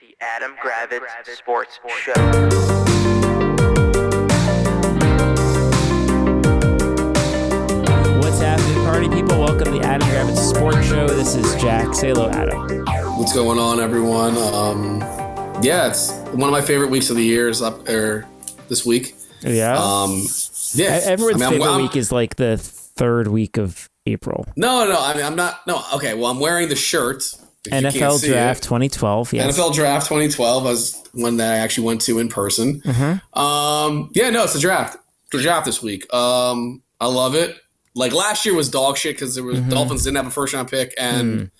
The Adam Gravitz Sports Show. What's happening, party people? Welcome to the Adam Gravitz Sports Show. This is Jack. Say hello, Adam. What's going on, everyone? It's one of my favorite weeks of the year is up there this week. Yeah. Everyone's favorite week is like the third week of April. No. I'm not. No. Okay. Well, I'm wearing the shirt. NFL Draft 2012. Yes. NFL Draft 2012 was one that I actually went to in person. Mm-hmm. It's the draft. The draft this week. I love it. Like last year was dog shit because there was Dolphins didn't have a first round pick, and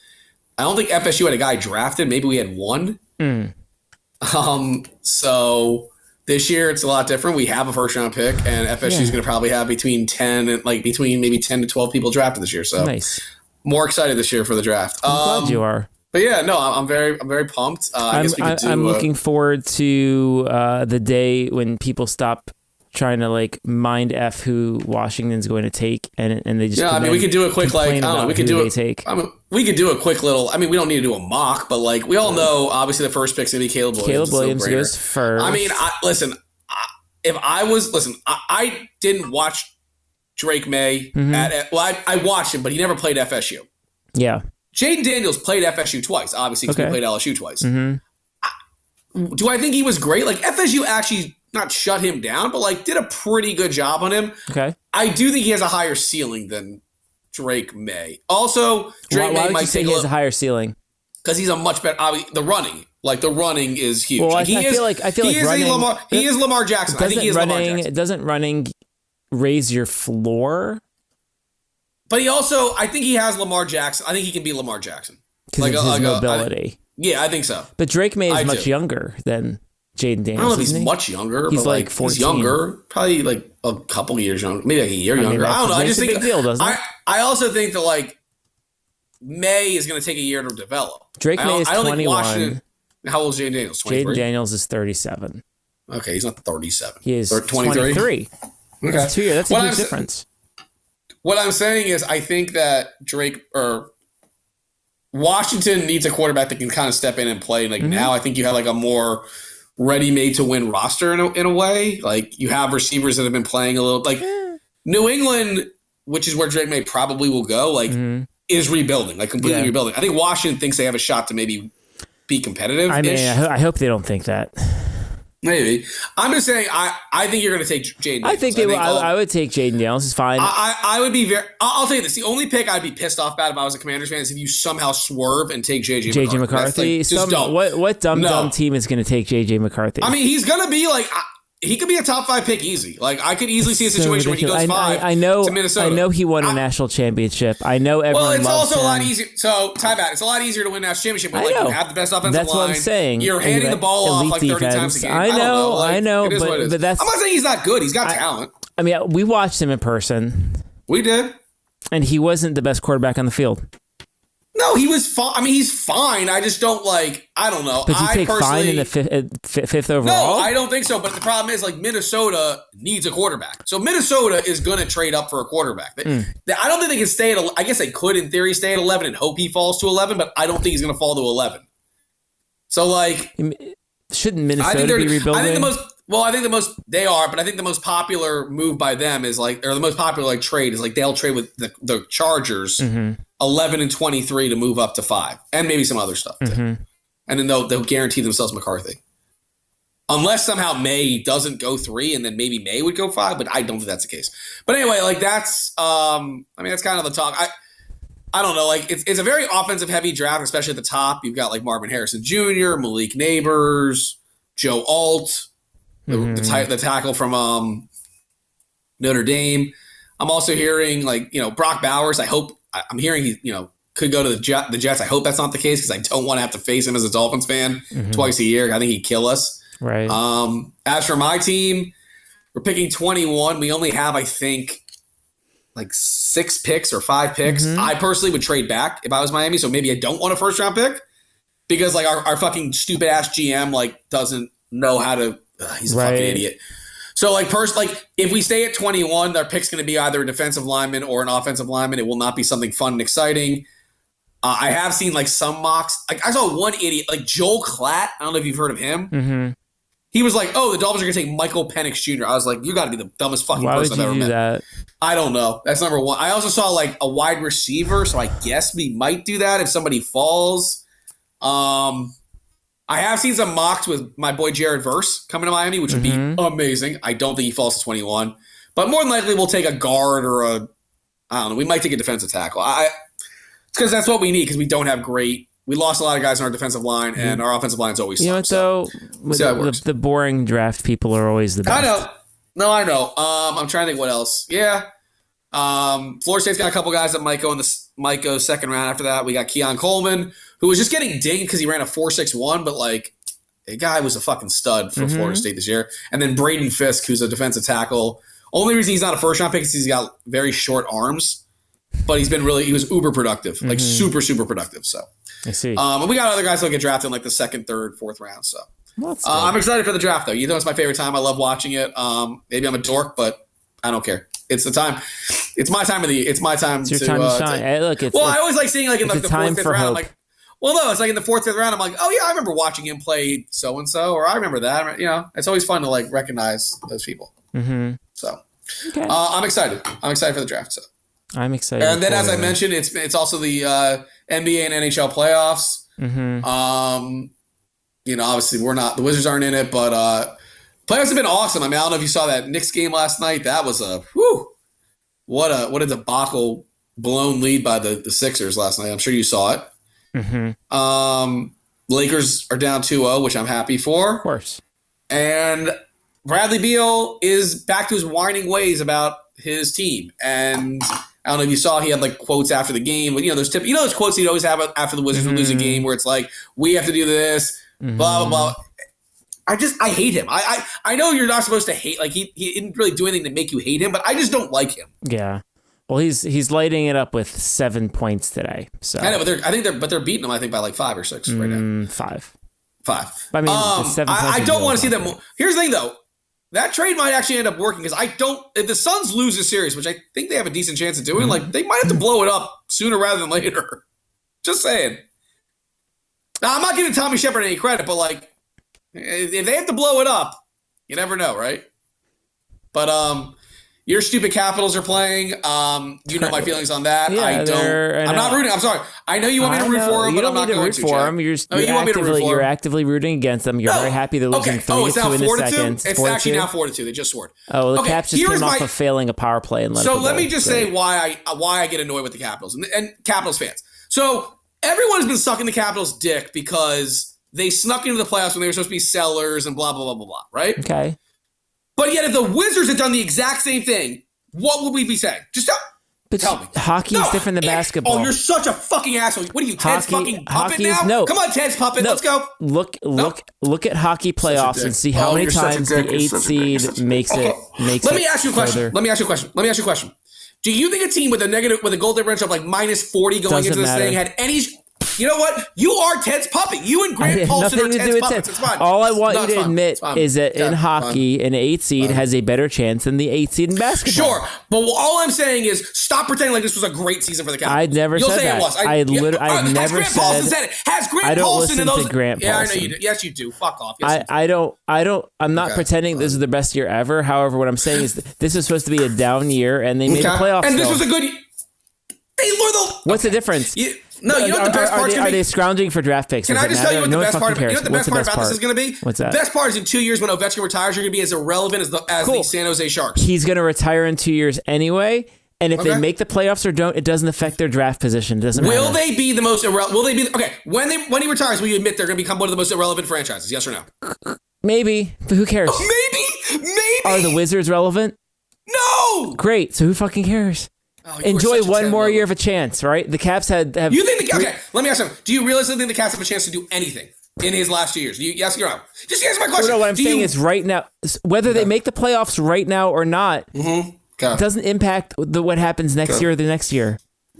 I don't think FSU had a guy drafted. Maybe we had one. So this year it's a lot different. We have a first round pick, and FSU is going to probably have between maybe 10 to 12 people drafted this year. So nice. More excited this year for the draft. I'm glad you are. But yeah, no, I'm very pumped. I'm looking forward to the day when people stop trying to like mind F who Washington's going to take, and they just we could do a quick we could do a quick little. I mean, we don't need to do a mock, but like we all know, obviously the first pick's gonna be Caleb Williams. Caleb Williams goes first. I mean, I didn't watch Drake May I watched him, but he never played FSU. Yeah. Jaden Daniels played FSU twice, obviously, because he played LSU twice. Do I think he was great? Like, FSU actually not shut him down, but, like, did a pretty good job on him. Okay. I do think he has a higher ceiling than Drake May. Also, Drake May might say he has a higher ceiling? Because he's a much better – the running is huge. Well, like, he is Lamar Jackson. I think he is Lamar Jackson. Doesn't running raise your floor? But he also, I think he has Lamar Jackson. I think he can be Lamar Jackson. Because of his mobility. I think so. But Drake May is much younger than Jaden Daniels. I don't know if he's much younger. He's but like 14. He's younger. Probably like a couple years younger. Maybe like a year younger. I don't know. I just think. It's a big deal, doesn't it? I also think that like May is going to take a year to develop. Drake May is 21. How old is Jaden Daniels? 23? Jaden Daniels is 37. Okay, he's not 37. He is 23. Okay. That's 2 years. That's a huge difference. What I'm saying is I think that Washington needs a quarterback that can kind of step in and play. Like now I think you have like a more ready-made to win roster in a way. Like you have receivers that have been playing a little like New England, which is where Drake May probably will go, like is rebuilding, like completely rebuilding. I think Washington thinks they have a shot to maybe be competitive. I mean, I hope they don't think that. Maybe. I'm just saying, I think you're going to take Jaden Daniels. I think they will. I would take Jaden Daniels. It's fine. I would be I'll tell you this. The only pick I'd be pissed off about if I was a Commanders fan is if you somehow swerve and take J.J. McCarthy. Just don't. What dumb team is going to take J.J. McCarthy? I mean, he's going to be like... He could be a top 5 pick easy. Like I could easily see a situation where he goes 5 to Minnesota. I know he won a national championship. I know everyone. Well, it's loves also him. a lot easier. So time out. It's a lot easier to win a national championship when you have the best offensive line. That's what I'm saying. You're handing the ball off like 30 times a game. I know. But that's. I'm not saying he's not good. He's got talent. I mean, we watched him in person. We did, and he wasn't the best quarterback on the field. No, he was fine. I mean, he's fine. I just don't like. I don't know. But you take fine in the fifth overall? No, I don't think so. But the problem is, like, Minnesota needs a quarterback. So Minnesota is going to trade up for a quarterback. I don't think they can stay at. I guess they could, in theory, stay at 11 and hope he falls to 11. But I don't think he's going to fall to 11. So, like, shouldn't Minnesota be rebuilding? I think they are. But I think the most popular move by them is like, or the most popular like trade is like they'll trade with the Chargers. 11 and 23 to move up to 5, and maybe some other stuff too. And then they'll guarantee themselves McCarthy, unless somehow May doesn't go 3, and then maybe May would go 5. But I don't think that's the case. But anyway, like that's that's kind of the talk. I don't know. Like it's a very offensive heavy draft, especially at the top. You've got like Marvin Harrison Jr., Malik Neighbors, Joe Alt, the tackle from Notre Dame. I'm also hearing like Brock Bowers. I'm hearing he, could go to the Jets. I hope that's not the case because I don't want to have to face him as a Dolphins fan twice a year. I think he'd kill us. Right. As for my team, we're picking 21. We only have, I think, like 6 picks or 5 picks. I personally would trade back if I was Miami. So maybe I don't want a first round pick because like our fucking stupid ass GM like doesn't know how to. He's a fucking idiot. So, like, if we stay at 21, our pick's going to be either a defensive lineman or an offensive lineman. It will not be something fun and exciting. I have seen like some mocks. Like I saw one idiot, like Joel Klatt. I don't know if you've heard of him. Mm-hmm. He was like, "Oh, the Dolphins are going to take Michael Penix Jr." I was like, "You got to be the dumbest fucking person I've ever met." That? I don't know. That's number one. I also saw like a wide receiver, so I guess we might do that if somebody falls. I have seen some mocks with my boy Jared Verse coming to Miami, which would be amazing. I don't think he falls to 21, but more than likely we'll take a guard or I don't know. We might take a defensive tackle. Because that's what we need because we don't have great. We lost a lot of guys on our defensive line, and our offensive line is always. You know what though? The boring draft people are always the best. I know. No, I know. I'm trying to think what else. Yeah. Florida State's got a couple guys that might go second round after that. We got Keon Coleman, who was just getting dinged because he ran a 4.61, but like the guy was a fucking stud for Florida State this year. And then Braden Fisk, who's a defensive tackle. Only reason he's not a first round pick is he's got very short arms. But he was uber productive, like super, super productive. So I see. And we got other guys that'll get drafted in like the second, third, fourth round. So I'm excited for the draft, though. You know, it's my favorite time. I love watching it. Maybe I'm a dork, but I don't care. It's the time. It's my time it's my time it's your time to shine. Hey, look, I always like seeing like in like the fourth, fifth round. Hope. I'm like, well, no, it's like in the fourth, fifth round. I'm like, oh yeah, I remember watching him play so and so, or I remember that. You know, it's always fun to like recognize those people. So I'm excited. I'm excited for the draft. So. I'm excited. And then, as I mentioned, it's also the NBA and NHL playoffs. You know, obviously the Wizards aren't in it, but playoffs have been awesome. I mean, I don't know if you saw that Knicks game last night. That was what a debacle blown lead by the Sixers last night. I'm sure you saw it. Lakers are down 2-0, which I'm happy for. Of course. And Bradley Beal is back to his whining ways about his team. And I don't know if you saw, he had like quotes after the game. You know, those quotes he'd always have after the Wizards would lose a game where it's like, we have to do this, blah, blah, blah. I hate him. I know you're not supposed to hate, like he didn't really do anything to make you hate him, but I just don't like him. Yeah. Well, he's lighting it up with 7 points today. So I know, but they're beating him, I think, by like 5 or 6 right now. 5. I mean, I don't want to see them. Here's the thing, though. That trade might actually end up working because if the Suns lose this series, which I think they have a decent chance of doing, like they might have to blow it up sooner rather than later. Just saying. Now, I'm not giving Tommy Shepard any credit, but like, if they have to blow it up, you never know, right? But your stupid Capitals are playing. You know my feelings on that. Yeah, I don't. I'm not rooting. I'm sorry. I know you want me to root for them, but I'm not going to. You're actively rooting against them. You're very happy they're losing 3-2 in the second. It's actually now 4-2. They just scored. Oh, well, the Caps just came off of failing a power play and let me just say why I get annoyed with the Capitals and Capitals fans. So everyone has been sucking the Capitals' dick because they snuck into the playoffs when they were supposed to be sellers and blah blah blah blah blah. Right? Okay. But yet, if the Wizards had done the exact same thing, what would we be saying? Just tell me. Hockey is different than basketball. Oh, you're such a fucking asshole. What are you, Ted's fucking puppet now? No. Come on, Ted's puppet. Let's go. Look at hockey playoffs and see how many times the 8th seed makes it. Let me ask you a question. Do you think a team with a goal differential of like -40 going into this thing had any? You know what? You are Ted's puppet. You and Grant Paulson are Ted's puppets. It's fine. All I want you to admit is that in hockey, an 8th seed has a better chance than the 8th seed in basketball. Sure, but all I'm saying is stop pretending like this was a great season for the Capitals. I never said that. It was. I've never said. Paulson said it. Has Grant Paulson in those? To Grant Paulson. Yeah, I know you do. Yes, you do. Fuck off. Yes, I don't. I'm not pretending this is the best year ever. However, what I'm saying is this is supposed to be a down year, and they made the playoffs. And this was a good. What's the difference? No, you know what the best part's going to be? Are they scrounging for draft picks? Can I just tell you what the best part about this is going to be? What's that? The best part is in 2 years when Ovechkin retires, you're going to be as irrelevant as the San Jose Sharks. He's going to retire in 2 years anyway. And if they make the playoffs or don't, it doesn't affect their draft position. It doesn't matter. Will they be the most irrelevant? Will they be okay? When he retires, will you admit they're going to become one of the most irrelevant franchises? Yes or no? Maybe, but who cares? Maybe. Are the Wizards relevant? No. Great. So who fucking cares? Oh, enjoy one more year of a chance, right? The Caps have. You think okay? Let me ask you. Do you realistically think the Caps have a chance to do anything in his last 2 years? Yes, you're out. Just answer my question. No, what I'm saying is right now, whether they make the playoffs right now or not, doesn't impact what happens next year or the next year.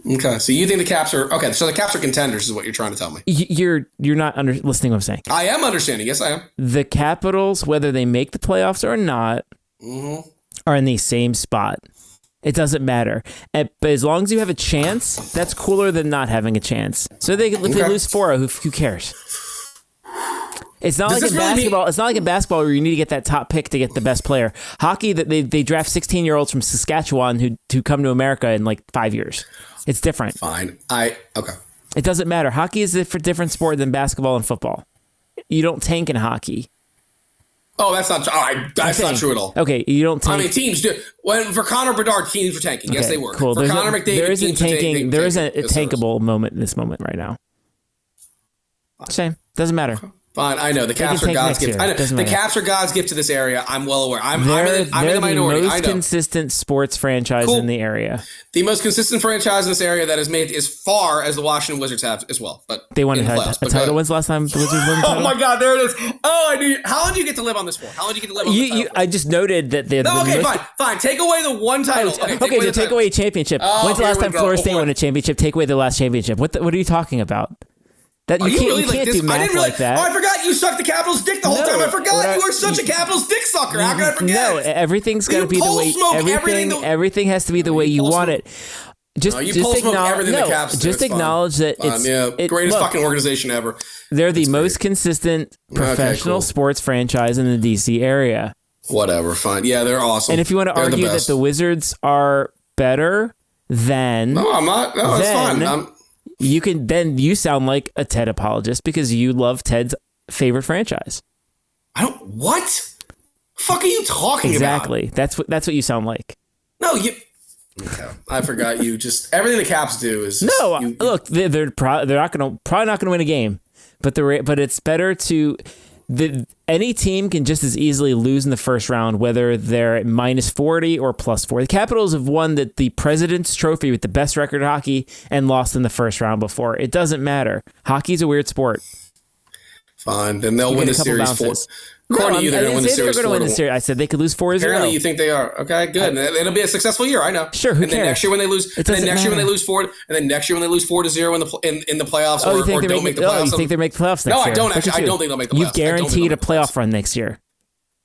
Okay, so you think the Caps are okay? So the Caps are contenders, is what you're trying to tell me. You're not listening. What I'm saying. I am understanding. Yes, I am. The Capitals, whether they make the playoffs or not, are in the same spot. It doesn't matter. But as long as you have a chance, that's cooler than not having a chance. So if they lose 4-0, who cares? It's not like in basketball. It's not like in basketball where you need to get that top pick to get the best player. Hockey, that they draft 16-year-olds from Saskatchewan who come to America in like 5 years. It's different. Fine. Okay. It doesn't matter. Hockey is a different sport than basketball and football. You don't tank in hockey. Oh, that's not. That's not true at all. Okay, you don't tank. I mean, teams do. For Connor Bedard, teams were tanking. Yes, they were. Cool. For Connor McDavid, there isn't tanking. There isn't a yes, tankable moment in this moment right now. Same. Doesn't matter. Fine, I know the Caps are God's gift. I know the Caps are God's gift to this area. I'm well aware. I'm in the minority. The most consistent sports franchise in the area. The most consistent franchise in this area that has made as far as the Washington Wizards have as well. But they won a title. When's the last time the Wizards won the title? Oh my God, there it is. Oh, I knew. How long do you get to live on this for? How long do you get to live on this title? I just noted that they're fine. Take away the one title. Okay, take away a championship. When's the last time Florida State won a championship? Take away the last championship. What are you talking about? That you can't do math like that. Oh, I forgot you sucked the Capitals' dick the whole time. I forgot you were such a Capitals dick sucker. How could I forget? No, everything's got to be the way. Everything has to be the way you want it. Just acknowledge that it's greatest fucking organization ever. They're the most consistent professional sports franchise in the DC area. Whatever, fine. Yeah, they're awesome. And if you want to argue that the Wizards are better, then no, I'm not. No, it's fine. You sound like a Ted apologist because you love Ted's favorite franchise. What? Fuck are you talking about? Exactly. That's what you sound like. No, you. Okay. I forgot you. Just everything the Caps do is look. They're probably not going to win a game, but it's better to. Any team can just as easily lose in the first round, whether they're at -40 or +4. The Capitals have won the President's Trophy with the best record in hockey and lost in the first round before. It doesn't matter. Hockey's a weird sport. Fine, then they'll win the series 4. According to you, they're going to win the series 4. I said they could lose 4-0. Apparently, you think they are. Okay, good. It'll be a successful year. I know. Sure. Who cares? Then next year when they lose, when they lose 4-0 in the playoffs, you think make the playoffs. You think they make the playoffs next year? No, I don't actually. I don't think they'll make the playoffs. You've guaranteed a playoff run next year.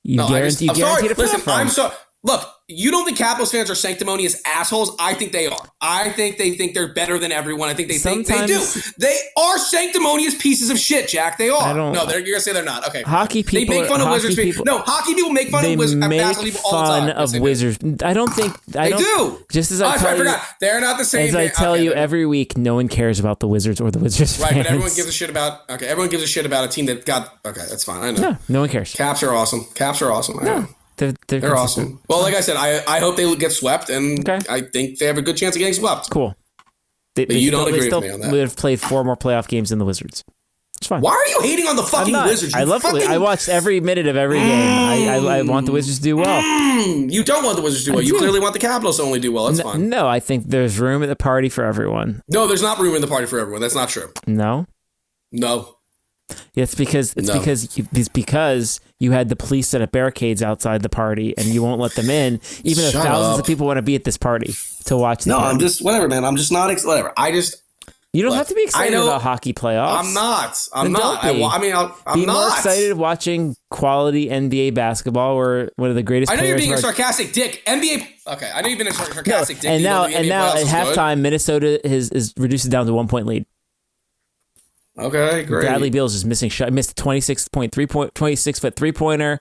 You guaranteed a playoff run. I'm sorry. Look, you don't think Capitals fans are sanctimonious assholes? I think they are. I think they think they're better than everyone. I think they think they do. They are sanctimonious pieces of shit, Jack. They are. No, you're going to say they're not. Okay. Hockey people. They make fun of Wizards. Hockey people make fun of Wizards. They make fun of Wizards. I don't think. They do. Just as I forgot. They're not the same. As I tell you every week, no one cares about the Wizards or the Wizards fans. Right, but everyone gives a shit about. Okay, everyone gives a shit about a team that got. Okay, that's fine. I know. No one cares. Caps are awesome. I know. They're awesome. Well, like I said, I hope they get swept, and I think they have a good chance of getting swept. Cool. But you don't agree with me on that. They have played 4 more playoff games than the Wizards. It's fine. Why are you hating on the fucking Wizards? I love I watched every minute of every game. I want the Wizards to do well. You don't want the Wizards to do well. You clearly want the Capitals to only do well. That's fine. No, I think there's room at the party for everyone. No, there's not room in the party for everyone. That's not true. No. It's because you had the police set up barricades outside the party and you won't let them in, even though thousands of people want to be at this party to watch. I'm just whatever, man. I'm just not whatever. You don't have to be excited about hockey playoffs. I'm not. I'm not. I'm be not. more excited watching quality NBA basketball or one of the greatest. I know players you're being a sarcastic dick. NBA. Okay, I know you've been a sarcastic dick. And now at halftime, Minnesota is reduced down to 1-point lead. Okay, great. Bradley Beal's just missed a 26-foot 3-pointer.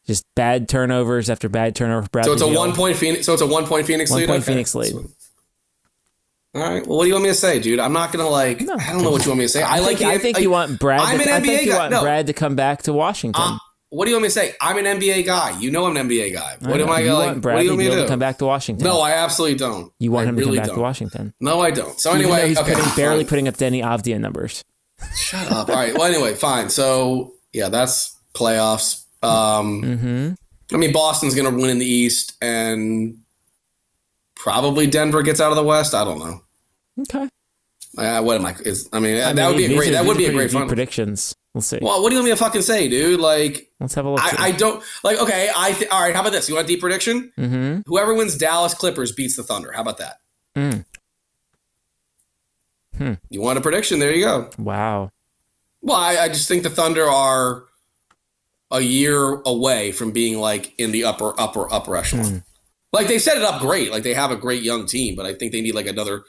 Just bad turnovers after bad turnover. So it's a 1-point Phoenix. So it's a 1-point Phoenix lead. 1-point Phoenix lead. All right. Well, what do you want me to say, dude? I'm not gonna I don't know what you want me to say. I think you want Brad. I'm an NBA guy. Brad to come back to Washington. What do you want me to say? I'm an NBA guy. You know I'm an NBA guy. What am I going? What do you want me to do? To come back to Washington? No, I absolutely don't. You want him to come back to Washington? No, I don't. So anyway, he's barely putting up Denny Avdia numbers. Shut up. All right. Well, anyway, fine. So yeah, that's playoffs. I mean, Boston's going to win in the East, and probably Denver gets out of the West. I don't know. Okay. What am I? That would be a great. That would be a great fun predictions. We'll see. Well, what do you want me to fucking say, dude? Like, let's have a look. I don't like. Okay. All right. How about this? You want a deep prediction? Mm-hmm. Whoever wins Dallas Clippers beats the Thunder. How about that? You want a prediction? There you go. Wow. Well, I just think the Thunder are a year away from being like in the upper echelon. Like they set it up great. Like they have a great young team, but I think they need like another.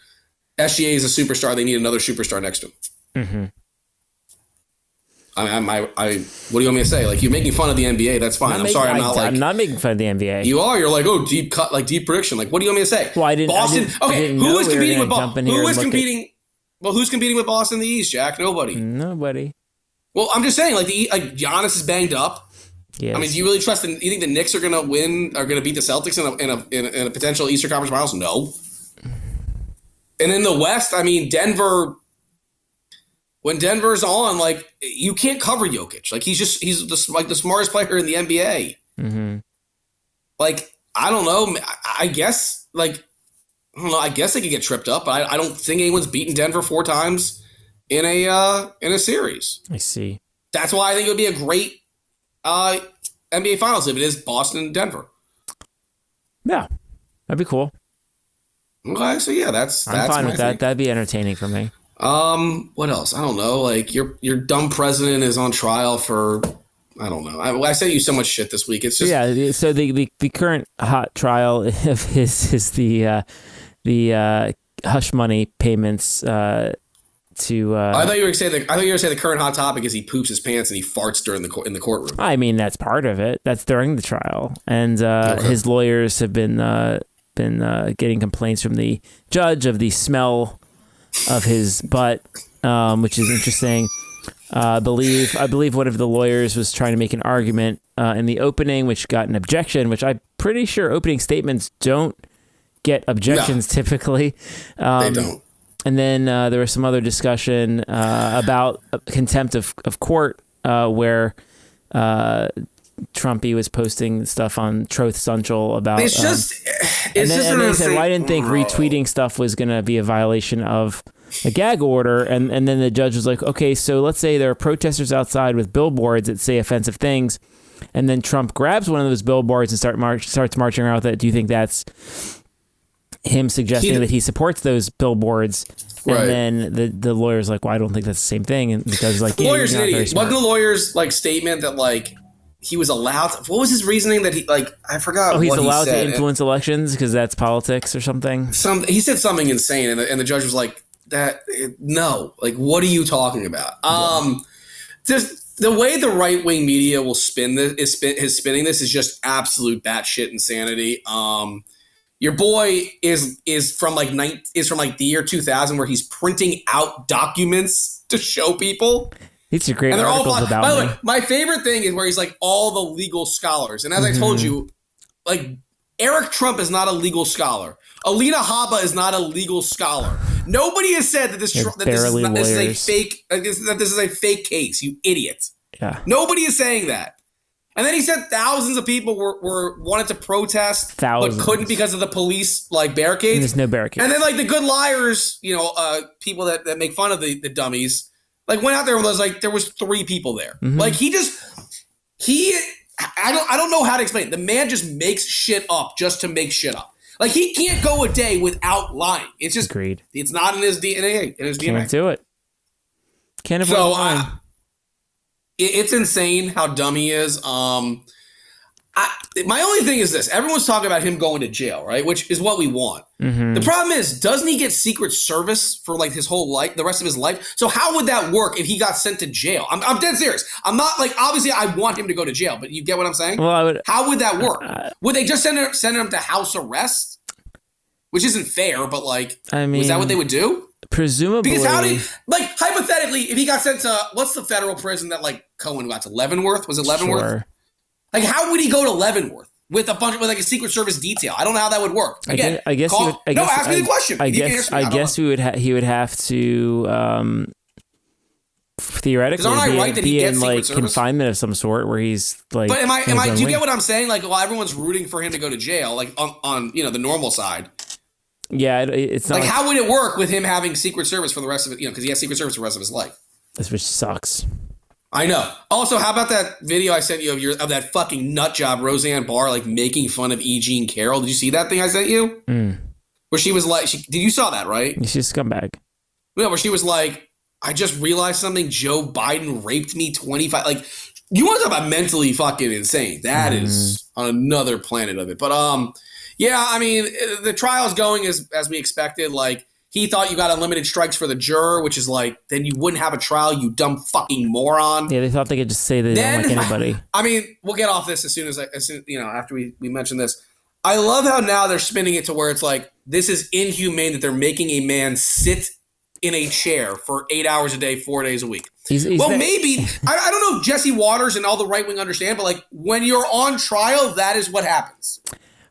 SGA is a superstar. They need another superstar next to him. Mm-hmm. What do you want me to say? Like you're making fun of the NBA. That's fine. I'm not making fun of the NBA. You are. You're like, oh, deep cut, like deep prediction. Like, what do you want me to say? Well, I didn't. Boston. Who was competing with Boston? Who was competing? Well, who's competing with Boston in the East, Jack? Nobody. Well, I'm just saying, like Giannis is banged up. Yes. I mean, do you really trust? You think the Knicks are going to win? Are going to beat the Celtics in a potential Eastern Conference Finals? No. And in the West, I mean, Denver. When Denver's on, like you can't cover Jokic. Like he's the smartest player in the NBA. Mm-hmm. Like I don't know. I guess like I don't know. I guess they could get tripped up, but I don't think anyone's beaten Denver 4 times in a series. I see. That's why I think it would be a great NBA Finals if it is Boston and Denver. Yeah, that'd be cool. Okay, so yeah, that's I'm fine with that. thing. That'd be entertaining for me. What else? I don't know. Like your dumb president is on trial for I don't know. I sent you so much shit this week. It's just So the current hot trial of his is the hush money payments to. I thought you were saying the current hot topic is he poops his pants and he farts in the courtroom. I mean that's part of it. That's during the trial, and his lawyers have been getting complaints from the judge of the smell of his butt, which is interesting. I believe one of the lawyers was trying to make an argument in the opening, which got an objection, which I'm pretty sure opening statements don't get objections typically. They don't. And then there was some other discussion about contempt of court where Trumpy was posting stuff on Truth Central about. It's and they said, "Well, I didn't think retweeting stuff was going to be a violation of a gag order." And then the judge was like, "Okay, so let's say there are protesters outside with billboards that say offensive things, and then Trump grabs one of those billboards and starts marching around with it. Do you think that's him suggesting that he supports those billboards?" Right. And then the lawyer's like, "Well, I don't think that's the same thing." And because like, the lawyer's an idiot. Wasn't the lawyer's like statement that like he was allowed to, what was his reasoning that he like I forgot. He's what allowed he said. to influence elections because that's politics or something. He said something insane, and the judge was like, "That no, like what are you talking about?" Just the way the right wing media will spinning this is just absolute batshit insanity. Your boy is from the year 2000 where he's printing out documents to show people. These are great articles about By the me. way, my favorite thing is where he's like all the legal scholars. And as I told you, like Eric Trump is not a legal scholar. Alina Habba is not a legal scholar. Nobody has said that this is a fake case, you idiot. Yeah. Nobody is saying that. And then he said thousands of people were wanted to protest, but couldn't because of the police like barricades. And there's no barricades. And then like the good liars, people that make fun of the dummies, like went out there and was like there was 3 people there. Mm-hmm. Like I don't know how to explain it. The man just makes shit up just to make shit up. Like he can't go a day without lying. It's just agreed. It's not in his DNA. Can't do it. Can't avoid lying. It's insane how dumb he is. My only thing is this. Everyone's talking about him going to jail, right? Which is what we want. Mm-hmm. The problem is, doesn't he get Secret Service for like his whole life, the rest of his life? So how would that work if he got sent to jail? I'm dead serious. I'm not like, obviously I want him to go to jail, but you get what I'm saying? Well, how would that work? Would they just send him to house arrest? Which isn't fair, but like, is that what they would do? Presumably. Because hypothetically, if he got sent to, what's the federal prison that like Cohen got to? Leavenworth? Was it Leavenworth? Sure. Like, how would he go to Leavenworth with a Secret Service detail? I don't know how that would work. Again, ask me the question. I guess he would have to theoretically be in like confinement of some sort where he's like. But do you get what I'm saying? Like, well, everyone's rooting for him to go to jail, like on the normal side. Yeah, it's not like how would it work with him having Secret Service for the rest of it? Because he has Secret Service for the rest of his life. Which sucks. I know. Also, how about that video I sent you of that fucking nut job Roseanne Barr like making fun of E. Jean Carroll? Did you see that thing I sent you? Where she was like, you saw that, right? She's a scumbag. Yeah, where she was like, I just realized something. Joe Biden raped me 25. Like, you want to talk about mentally fucking insane? That is on another planet of it. But Yeah, I mean, the trial's going as we expected. Like, he thought you got unlimited strikes for the juror, which is like, then you wouldn't have a trial, you dumb fucking moron. Yeah, they thought they could just say they don't like anybody. I mean, we'll get off this as soon after we mention this. I love how now they're spinning it to where it's like, this is inhumane that they're making a man sit in a chair for 8 hours a day, 4 days a week. Maybe, I don't know if Jesse Waters and all the right wing understand, but like, when you're on trial, that is what happens.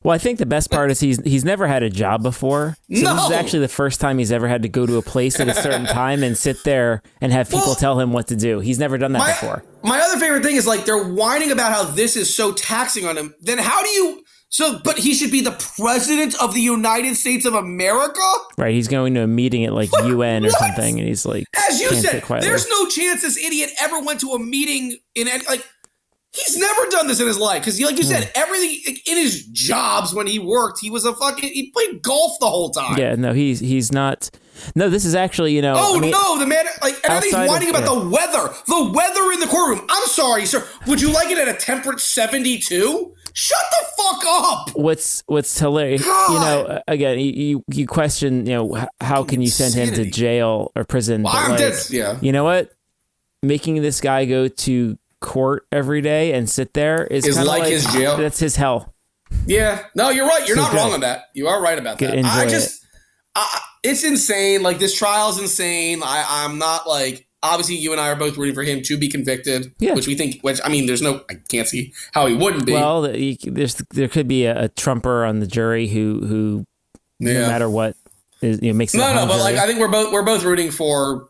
Well, I think the best part is he's never had a job before. So this is actually the first time he's ever had to go to a place at a certain time and sit there and have people tell him what to do. He's never done that before. My other favorite thing is like they're whining about how this is so taxing on him. Then how do you... but he should be the president of the United States of America? Right, he's going to a meeting at like UN or something, and he's like... As you said, there's no chance this idiot ever went to a meeting in any... Like, he's never done this in his life because, like you said, everything in his jobs when he worked, he played golf the whole time. Yeah, no, he's not. No, this is actually, no, the man, like, and I think he's whining about the weather in the courtroom. I'm sorry, sir. Would you like it at a temperate 72? Shut the fuck up. What's hilarious, again, you question, how can you send him to jail or prison? Well, you know what? Making this guy go to court every day and sit there is like his jail. That's his hell. Yeah, no, you're right. You're not wrong on that. You are right about that. It's insane. Like, this trial is insane. I'm not like, obviously you and I are both rooting for him to be convicted, which I mean, I can't see how he wouldn't be. Well, there could be a Trumper on the jury who no matter what makes it. No, but like, I think we're both rooting for,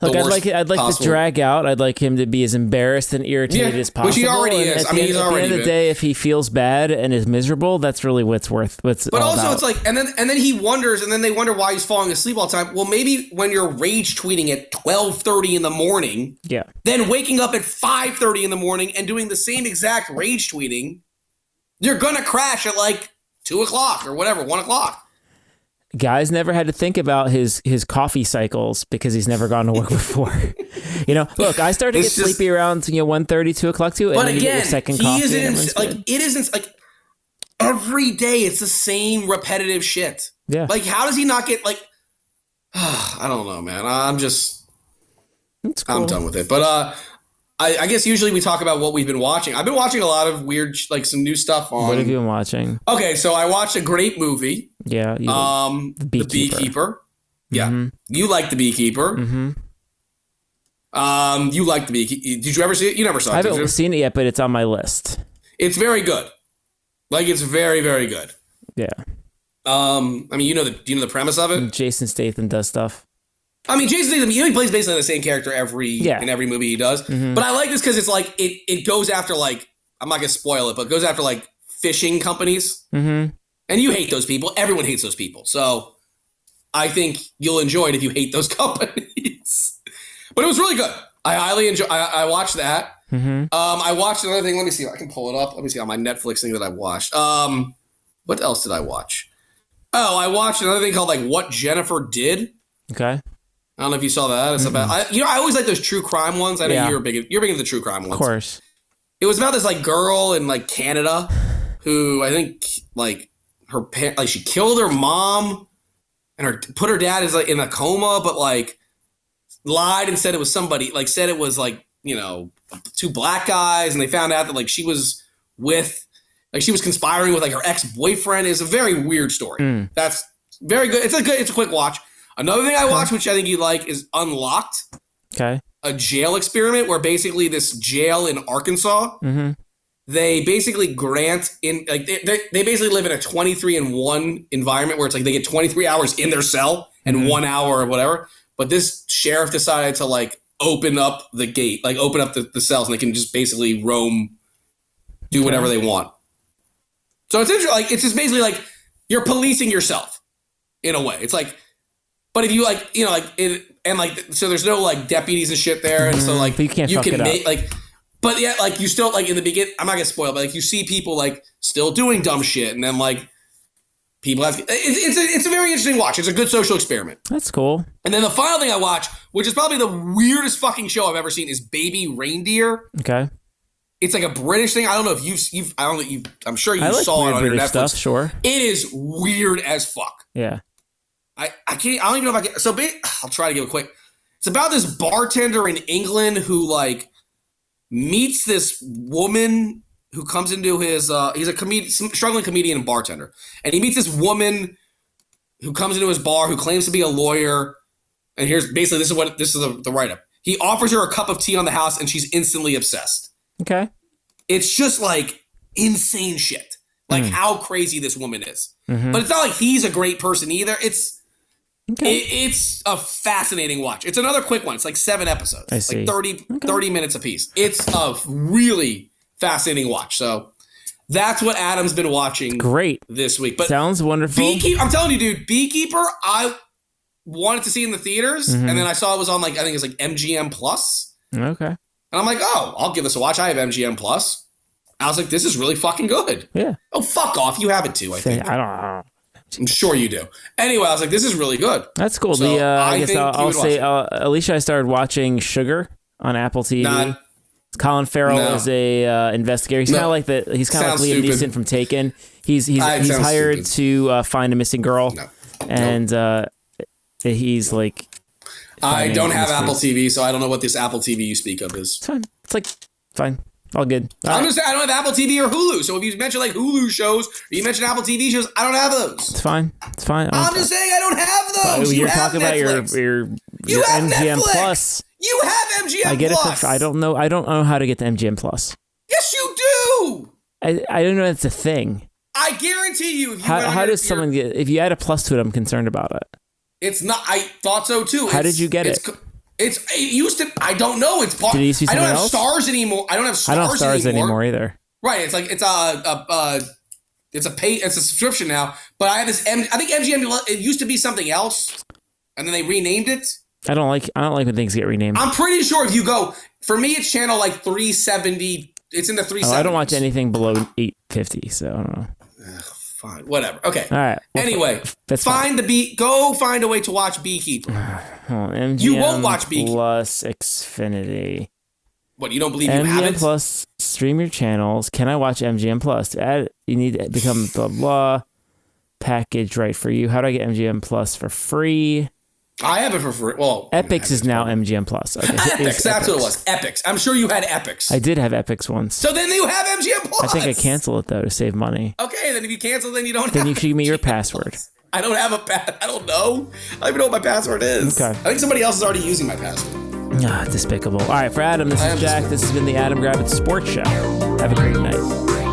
Look, I'd like to drag out. I'd like him to be as embarrassed and irritated as possible. Which he already is. At the end of the day, if he feels bad and is miserable, that's really what's worth. But also, it's like, and then he wonders, and then they wonder why he's falling asleep all the time. Well, maybe when you're rage tweeting at 12:30 in the morning, then waking up at 5:30 in the morning and doing the same exact rage tweeting, you're gonna crash at like 2:00 or whatever, 1:00. Guy's never had to think about his coffee cycles because he's never gone to work before. Look, I started to get sleepy around 1:30, 2:00 too. But again, it isn't like every day it's the same repetitive shit. Yeah. Like, how does he not get like? I don't know, man. I'm done with it. But I guess usually we talk about what we've been watching. I've been watching a lot of weird, like some new stuff on. What have you been watching? Okay, so I watched a great movie. Yeah. The Beekeeper. Yeah. Mm-hmm. You like The Beekeeper. Mm-hmm. You like The Beekeeper. Did you ever see it? You never saw it. I haven't seen it yet, but it's on my list. It's very good. Like, it's very, very good. Yeah. I mean, do you know the premise of it? Jason Statham does stuff. I mean, Jason Statham, he plays basically the same character in every movie he does. Mm-hmm. But I like this because it's like, it goes after, like, I'm not going to spoil it, but it goes after, like, fishing companies. Mm-hmm. And you hate those people. Everyone hates those people. So I think you'll enjoy it if you hate those companies. But it was really good. I highly enjoy. I watched that. Mm-hmm. I watched another thing. Let me see if I can pull it up. Let me see on my Netflix thing that I watched. What else did I watch? Oh, I watched another thing called like What Jennifer Did. Okay. I don't know if you saw that. It's about I always like those true crime ones. I know you're big into the true crime ones. Of course. It was about this like girl in like Canada who I think like her like she killed her mom and put her dad in a coma, but like lied and said it was somebody, like said it was like, two black guys, and they found out that like she was conspiring with like her ex-boyfriend. Is a very weird story. That's very good. It's a quick watch. Another thing I watched, which I think you like, is Unlocked. Okay. A jail experiment where basically this jail in Arkansas, they basically grant in like they basically live in a 23-1 environment where it's like they get 23 hours in their cell and 1 hour or whatever. But this sheriff decided to like open up the gate, like open up the cells, and they can just basically roam, do whatever they want. So it's interesting. Like, it's just basically like you're policing yourself in a way. It's like, but if you like, so there's no like deputies and shit there, and so like you can make like, but yeah, like you still like in the beginning. I'm not gonna spoil, but like you see people like still doing dumb shit, and then like people have. It's a very interesting watch. It's a good social experiment. That's cool. And then the final thing I watch, which is probably the weirdest fucking show I've ever seen, is Baby Reindeer. Okay. It's like a British thing. I don't know if you've I don't know you. I'm sure you I like saw it weird on your British Netflix. stuff. Sure. It is weird as fuck. Yeah. I can't. I don't even know if I can. So I'll try to give a quick. It's about this bartender in England who like meets this woman who comes into his. He's a struggling comedian and bartender, and he meets this woman who comes into his bar who claims to be a lawyer. And here's basically this is the write up. He offers her a cup of tea on the house, and she's instantly obsessed. Okay. It's just like insane shit. Like how crazy this woman is. But it's not like he's a great person either. It's a fascinating watch. It's another quick one. It's like 7 episodes. I see. Like 30 minutes apiece. It's a really fascinating watch. So that's what Adam's been watching this week. But sounds wonderful. I'm telling you, dude, Beekeeper, I wanted to see in the theaters, and then I saw it was on like I think it's like MGM Plus. Okay. And I'm like, oh, I'll give this a watch. I have MGM Plus. I was like, this is really fucking good. Yeah. Oh, fuck off. You have it too, I think. I don't know. I'm sure you do. Anyway, I was like, this is really good. That's cool. So, I guess I'll say, Alicia, I started watching Sugar on Apple TV. Colin Farrell is a investigator. He's kind of like he's kind of like Liam Neeson from Taken. He's hired to find a missing girl, and he's like. I don't have Apple TV, so I don't know what this Apple TV you speak of is. It's fine. It's like fine. All good. I'm just saying I don't have Apple TV or Hulu. So if you mention like Hulu shows or you mention Apple TV shows, I don't have those. It's fine. It's fine. I'm just saying I don't have those. You're talking about your MGM Plus. You have MGM I get Plus. it. I don't know how to get the MGM Plus. Yes, you do. I don't know. It's a thing. I guarantee you. If you how does someone get? If you add a plus to it, I'm concerned about it. It's not. I thought so too. How did you get it? It used to. I don't know. It's part. Did it used to be I don't have else? Stars anymore. I don't have Stars. I don't have Stars anymore either. Right. It's like it's a subscription now. But I have this. I think MGM. It used to be something else, and then they renamed it. I don't like when things get renamed. I'm pretty sure if you go, for me, it's channel like 370. It's in the 370s. I don't watch anything below 850, so I don't know. Fine, whatever. Okay. All right. Well, anyway, go find a way to watch Beekeeper. MGM You won't watch Beekeeper. Plus Xfinity. What, you don't believe you have it? MGM Plus, stream your channels. Can I watch MGM Plus? To add, you need to become blah blah. Package right for you. How do I get MGM Plus for free? I have it for free. Well, Epix is now MGM Plus. Okay, Epix, that's what it was. Epix. I'm sure you had Epix. I did have Epix once. So then you have MGM Plus. I think I cancel it though to save money. Okay, then if you cancel, then you don't. Then have you should give me your MGM password. Plus. I don't have a I don't know. I don't even know what my password is. Okay. I think somebody else is already using my password. Despicable. All right, for Adam, this is Jack. This has been the Adam Gravitz Sports Show. Have a great night.